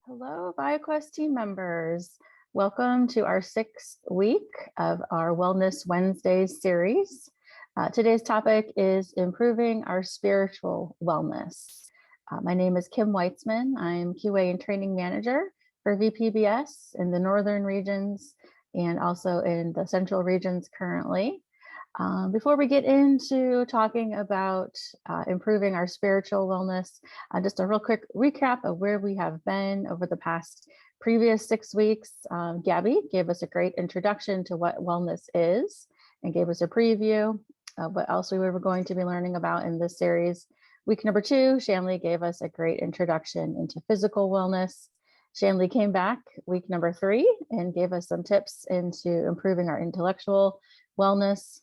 Hello, BioQuest team members. Welcome to our 6th week of our Wellness Wednesdays series. Today's topic is improving our spiritual wellness. My name is Kim Weitzman. I'm QA and Training Manager for VPBS in the Northern regions and also in the Central regions currently. Before we get into talking about improving our spiritual wellness, just a real quick recap of where we have been over the past previous 6 weeks. Gabby gave us a great introduction to what wellness is and gave us a preview of what else we were going to be learning about in this series. Week number 2, Shanley gave us a great introduction into physical wellness. Shanley came back week number 3 and gave us some tips into improving our intellectual wellness.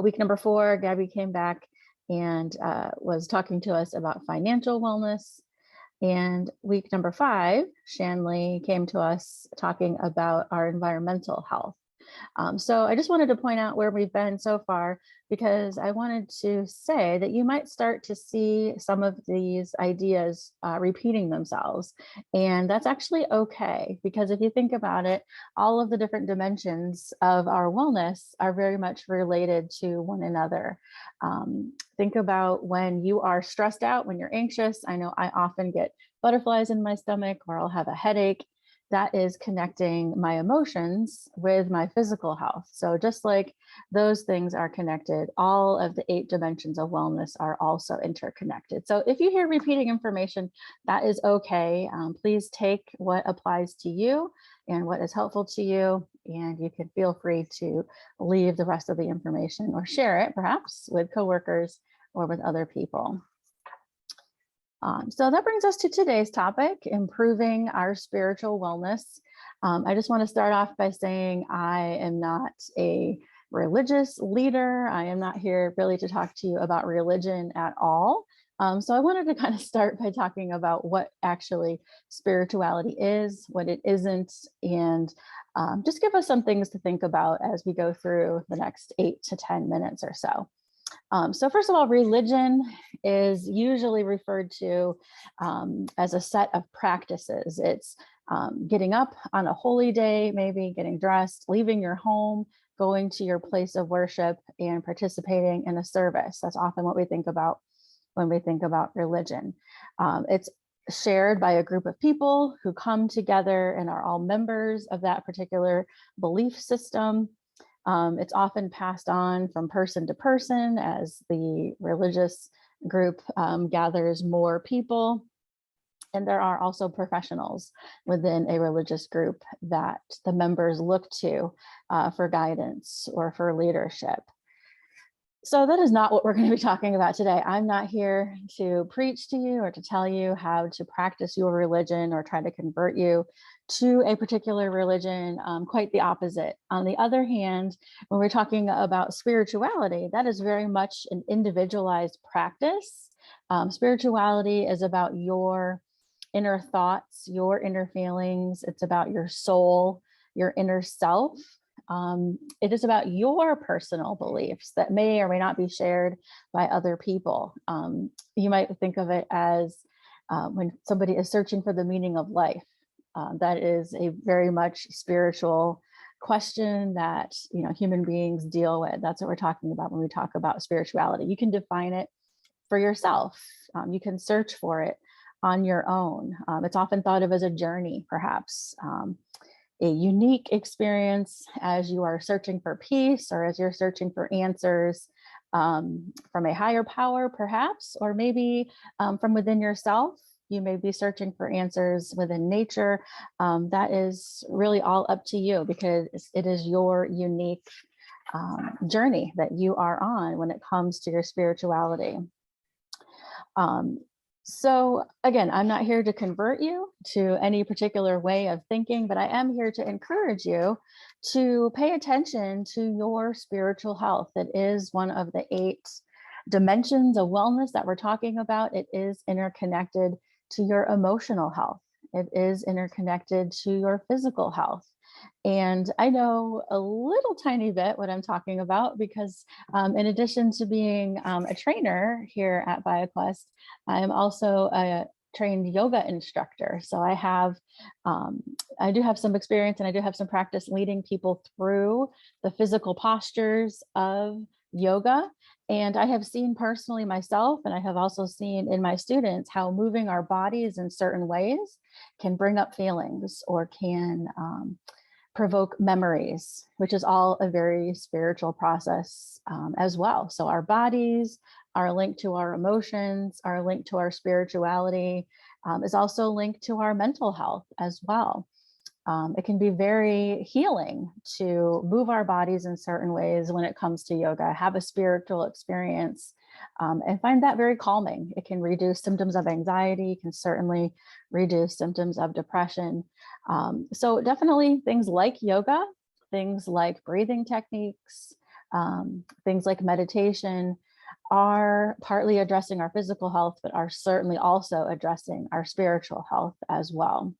Week number 4, Gabby came back and was talking to us about financial wellness. And week number 5, Shanley came to us talking about our environmental health. So I just wanted to point out where we've been so far, because I wanted to say that you might start to see some of these ideas repeating themselves. And that's actually okay, because if you think about it, all of the different dimensions of our wellness are very much related to one another. Think about when you are stressed out, when you're anxious. I know I often get butterflies in my stomach, or I'll have a headache. That is connecting my emotions with my physical health. So just like those things are connected, all of the 8 dimensions of wellness are also interconnected. So if you hear repeating information, that is okay. Please take what applies to you and what is helpful to you, and you can feel free to leave the rest of the information or share it perhaps with coworkers or with other people. So that brings us to today's topic, improving our spiritual wellness. I just want to start off by saying I am not a religious leader. I am not here really to talk to you about religion at all. So I wanted to kind of start by talking about what actually spirituality is, what it isn't, and just give us some things to think about as we go through the next 8 to 10 minutes or so. So first of all, religion is usually referred to as a set of practices. It's getting up on a holy day, maybe getting dressed, leaving your home, going to your place of worship, and participating in a service. That's often what we think about when we think about religion. It's shared by a group of people who come together and are all members of that particular belief system. It's often passed on from person to person as the religious group gathers more people. And there are also professionals within a religious group that the members look to for guidance or for leadership. So that is not what we're going to be talking about today. I'm not here to preach to you or to tell you how to practice your religion or try to convert you to a particular religion. Quite the opposite. On the other hand, when we're talking about spirituality, that is very much an individualized practice. Spirituality is about your inner thoughts, your inner feelings. It's about your soul, your inner self. It is about your personal beliefs that may or may not be shared by other people. You might think of it as when somebody is searching for the meaning of life. That is a very much spiritual question that human beings deal with. That's what we're talking about when we talk about spirituality. You can define it for yourself. You can search for it on your own. It's often thought of as a journey, perhaps. A unique experience as you are searching for peace or as you're searching for answers from a higher power, perhaps, or maybe from within yourself. You may be searching for answers within nature. That is really all up to you, because it is your unique journey that you are on when it comes to your spirituality. So again, I'm not here to convert you to any particular way of thinking, but I am here to encourage you to pay attention to your spiritual health. It is one of the 8 dimensions of wellness that we're talking about. It is interconnected to your emotional health. It is interconnected to your physical health. And I know a little tiny bit what I'm talking about, because in addition to being a trainer here at BioQuest, I'm also a trained yoga instructor. So I do have some experience and I do have some practice leading people through the physical postures of yoga. And I have seen personally myself, and I have also seen in my students how moving our bodies in certain ways can bring up feelings or can provoke memories, which is all a very spiritual process as well. So our bodies are linked to our emotions, are linked to our spirituality, is also linked to our mental health as well. It can be very healing to move our bodies in certain ways when it comes to yoga, have a spiritual experience, and find that very calming. It can reduce symptoms of anxiety, can certainly reduce symptoms of depression. So definitely things like yoga, things like breathing techniques, things like meditation are partly addressing our physical health, but are certainly also addressing our spiritual health as well.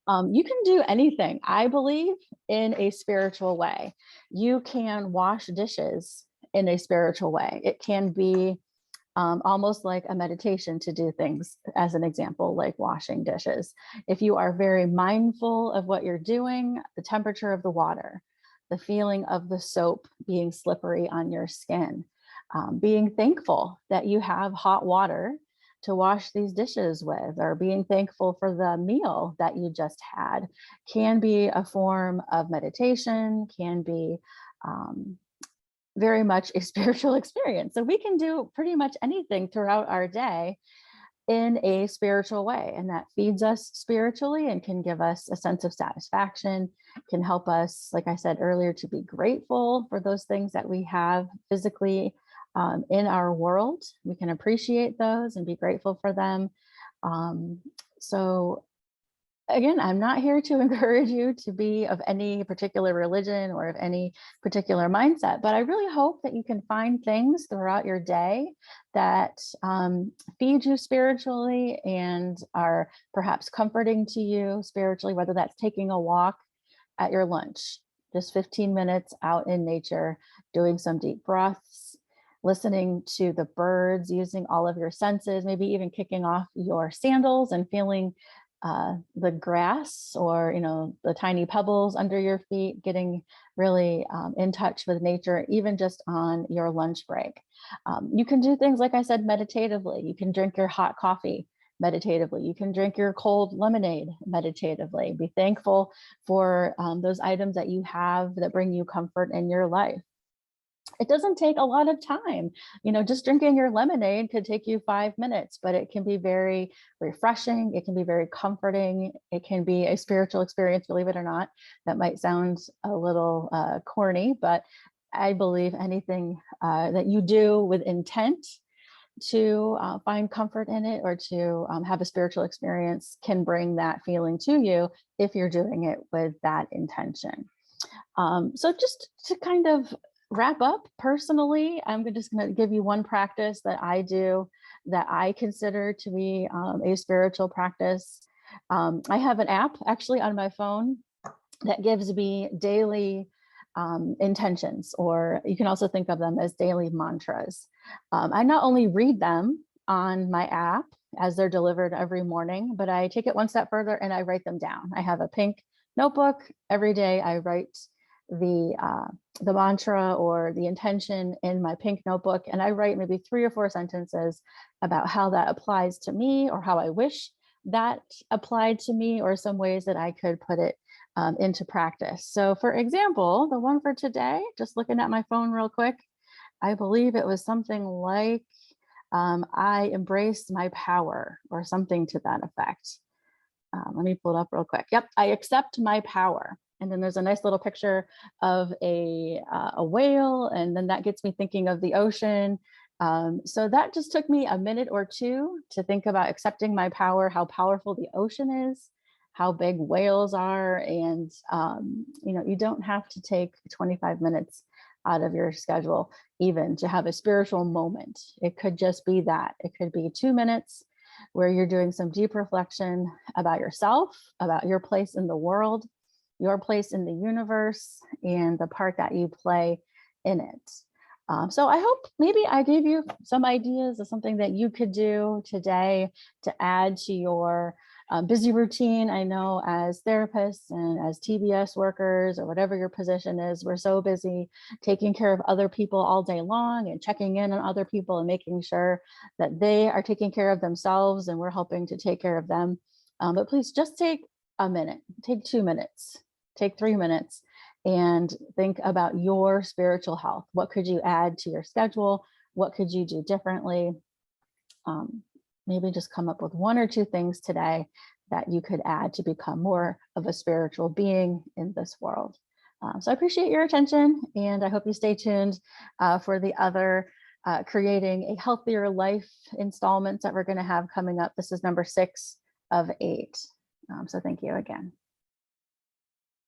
You can do anything, I believe, in a spiritual way. You can wash dishes in a spiritual way. It can be almost like a meditation to do things, as an example, like washing dishes. If you are very mindful of what you're doing, the temperature of the water, the feeling of the soap being slippery on your skin, being thankful that you have hot water to wash these dishes with, or being thankful for the meal that you just had, can be a form of meditation, can be very much a spiritual experience. So we can do pretty much anything throughout our day in a spiritual way, and that feeds us spiritually and can give us a sense of satisfaction, can help us, like I said earlier, to be grateful for those things that we have physically in our world. We can appreciate those and be grateful for them. So again, I'm not here to encourage you to be of any particular religion or of any particular mindset, but I really hope that you can find things throughout your day that feed you spiritually and are perhaps comforting to you spiritually, whether that's taking a walk at your lunch, just 15 minutes out in nature, doing some deep breaths, listening to the birds, using all of your senses, maybe even kicking off your sandals and feeling the grass or the tiny pebbles under your feet, getting really in touch with nature, even just on your lunch break. You can do things, like I said, meditatively. You can drink your hot coffee meditatively. You can drink your cold lemonade meditatively. Be thankful for those items that you have that bring you comfort in your life. It doesn't take a lot of time. Just drinking your lemonade could take you 5 minutes, but it can be very refreshing. It can be very comforting. It can be a spiritual experience, believe it or not. That might sound a little corny, but I believe anything that you do with intent to find comfort in it or to have a spiritual experience can bring that feeling to you if you're doing it with that intention. So just to kind of wrap up personally, I'm just going to give you one practice that I do that I consider to be a spiritual practice. I have an app actually on my phone that gives me daily intentions, or you can also think of them as daily mantras. I not only read them on my app as they're delivered every morning, but I take it one step further and I write them down. I have a pink notebook. Every day I write the mantra or the intention in my pink notebook, and I write maybe 3 or 4 sentences about how that applies to me, or how I wish that applied to me, or some ways that I could put it into practice. So for example, the one for today, just looking at my phone real quick, I believe it was something like I embrace my power, or something to that effect. Let me pull it up real quick. Yep, I accept my power. And then there's a nice little picture of a whale, and then that gets me thinking of the ocean. So that just took me a minute or two to think about accepting my power, how powerful the ocean is, how big whales are, and you don't have to take 25 minutes out of your schedule even to have a spiritual moment. It could just be that. It could be 2 minutes where you're doing some deep reflection about yourself, about your place in the world, your place in the universe, and the part that you play in it. So I hope maybe I gave you some ideas of something that you could do today to add to your busy routine. I know as therapists and as TBS workers or whatever your position is, we're so busy taking care of other people all day long and checking in on other people and making sure that they are taking care of themselves and we're helping to take care of them. But please just take a minute, take 2 minutes, take 3 minutes and think about your spiritual health. What could you add to your schedule? What could you do differently? Maybe just come up with 1 or 2 things today that you could add to become more of a spiritual being in this world. So I appreciate your attention, and I hope you stay tuned for the other Creating a Healthier Life installments that we're going to have coming up. This is number 6 of 8. So thank you again.